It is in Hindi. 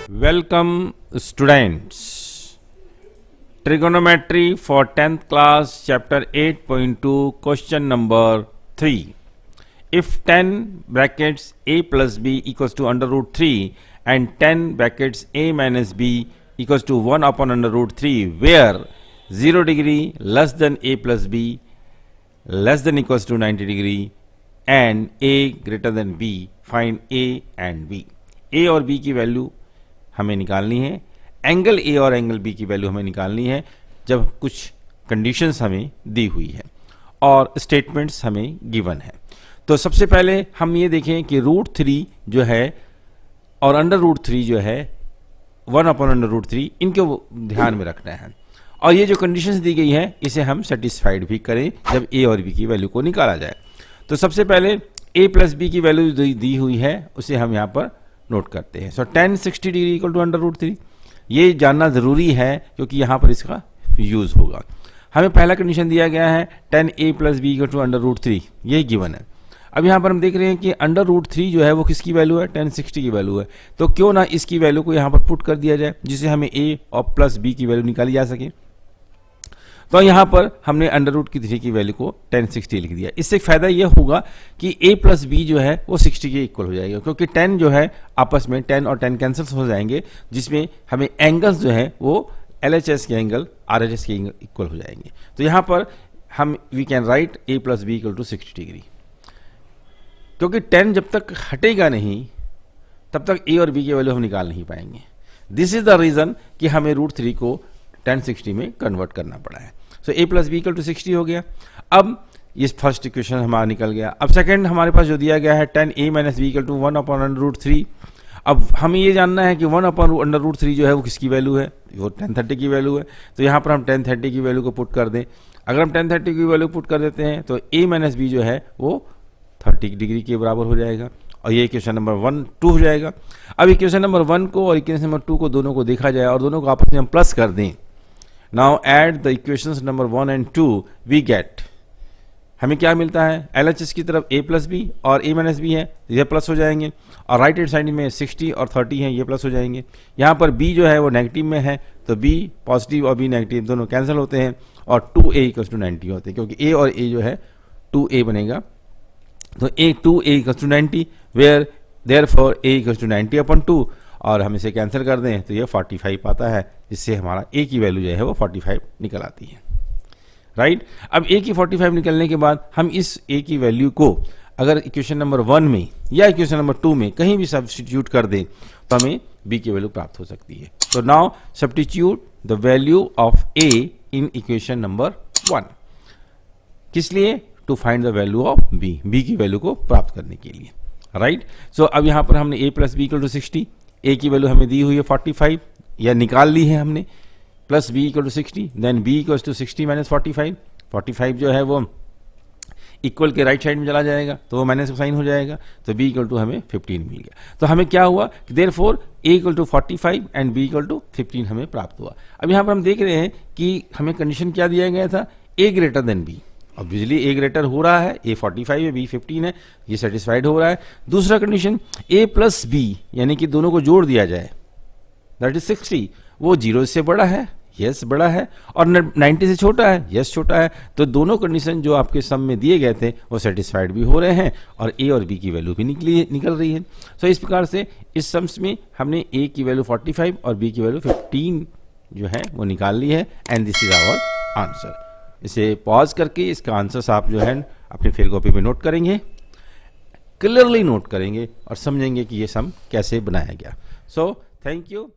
Welcome students. Trigonometry for 10th class chapter 8.2 question number 3. If 10 brackets a plus b equals to under root 3 and 10 brackets a minus b equals to 1 upon under root 3 where 0 degree less than a plus b less than equals to 90 degree and a greater than b, find a and b. a और b की वैल्यू हमें निकालनी है, एंगल ए और एंगल बी की वैल्यू हमें निकालनी है जब कुछ कंडीशंस हमें दी हुई है और स्टेटमेंट्स हमें गिवन है। तो सबसे पहले हम ये देखें कि रूट 3 जो है और अंडर रूट 3 जो है 1 अपॉन अंडर रूट 3 इनको ध्यान में रखना है और ये जो कंडीशंस दी गई है इसे हम सेटिस्फाइड भी करें जब ए और बी की वैल्यू को निकाला जाए। तो सबसे पहले a प्लस बी की वैल्यू दी हुई है उसे हम यहाँ पर नोट करते हैं। So tan 60 degree equal to under root 3, ये जानना जरूरी है क्योंकि यहाँ पर इसका यूज होगा। हमें पहला कंडीशन दिया गया है tan a plus b equal to under root 3, ये गिवन है। अब यहाँ पर हम देख रहे हैं कि अंडर रूट 3 जो है वो किसकी वैल्यू है, tan 60 की वैल्यू है। तो क्यों ना इसकी वैल्यू को यहाँ पर पुट कर दिया जाए जिससे हमें a और प्लस b की वैल्यू निकाली जा सके। तो यहाँ पर हमने अंडर रूट की 3 की वैल्यू को tan 60 लिख दिया। इससे फायदा यह होगा कि a प्लस बी जो है वो 60 के इक्वल हो जाएगा क्योंकि tan जो है आपस में tan और tan कैंसिल्स हो जाएंगे जिसमें हमें एंगल्स जो है वो LHS के एंगल RHS के एंगल इक्वल हो जाएंगे। तो यहाँ पर हम we can write a plus b equal to 60 degree, क्योंकि tan जब तक हटेगा नहीं तब तक a और b की वैल्यू हम निकाल नहीं पाएंगे। दिस इज द रीजन कि हमें रूट 3 को tan 60 में कन्वर्ट करना पड़ा है। So a plus b equal to 60 हो गया। अब ये फर्स्ट इक्वेशन हमारा निकल गया। अब सेकंड हमारे पास जो दिया गया है tan a minus b equal to 1 upon under root 3। अब हमें ये जानना है कि 1 अपॉन अंडर रूट 3 जो है वो किसकी वैल्यू है, वो tan 30 की वैल्यू है। तो यहाँ पर हम tan 30 की वैल्यू को पुट कर दें। अगर हम tan 30 की वैल्यू पुट कर देते हैं तो a माइनस बी जो है वो 30 डिग्री के बराबर हो जाएगा और ये इक्वेशन नंबर 2 हो जाएगा। अब इक्वेशन नंबर 1 को और इक्वेशन नंबर 2 को दोनों को देखा जाए और दोनों को आपस में हम प्लस कर दें। Now add the equations number 1 and 2, we get, हमें क्या मिलता है, LHS की तरफ a प्लस बी और a माइनस बी है ये प्लस हो जाएंगे और राइट हैंड साइड में 60 और 30 है ये प्लस हो जाएंगे। यहाँ पर b जो है वो नेगेटिव में है तो b पॉजिटिव और b नेगेटिव दोनों कैंसिल होते हैं और 2a इक्वल्स टू 90 होते हैं क्योंकि a और a जो है 2a बनेगा। तो 2a equals to 90 where therefore a equals to 90 upon 2 और हम इसे कैंसिल कर दें तो ये 45 आता है जिससे हमारा a की वैल्यू जो है वो 45 निकल आती है। राइट, अब a की 45 निकलने के बाद हम इस a की वैल्यू को अगर इक्वेशन नंबर 1 में या इक्वेशन नंबर 2 में कहीं भी सब्स्टिट्यूट कर दें तो हमें b की वैल्यू प्राप्त हो सकती है। तो now substitute the value of a in equation number 1, किस लिए, to find the value of b की वैल्यू को प्राप्त करने के लिए। राइट, सो अब यहाँ पर हमने a plus b equal to 60, a की वैल्यू हमें दी हुई है 45 या निकाल ली है हमने, plus b equal to 60, then b equal to 60 minus 45 जो है वो इक्वल के राइट साइड में चला जाएगा तो वो माइनस का साइन हो जाएगा तो b इक्वल टू हमें 15 मिल गया। तो हमें क्या हुआ कि therefore a equal to 45 and b equal to 15 हमें प्राप्त हुआ। अब यहाँ पर हम देख रहे हैं कि हमें कंडीशन क्या दिया गया था, a ग्रेटर देन b। अब बिजली a ग्रेटर हो रहा है, a 45 है b 15 है, ये सेटिस्फाइड हो रहा है। दूसरा कंडीशन a प्लस b यानी कि दोनों को जोड़ दिया जाए, दैट इज 60, वो 0 से बड़ा है, यस बड़ा है, और 90 से छोटा है, यस छोटा है। तो दोनों कंडीशन जो आपके सम में दिए गए थे वो सेटिस्फाइड भी हो रहे हैं और a और b की वैल्यू भी निकल रही है। सो इस प्रकार से इस सम्स में हमने a की वैल्यू 45 और b की वैल्यू 15 जो है वो निकाल ली है and this is our answer. इसे पॉज करके इसका आंसर्स आप जो है अपनी फेयर कॉपी पे नोट करेंगे, क्लियरली नोट करेंगे और समझेंगे कि ये सम कैसे बनाया गया। So thank you.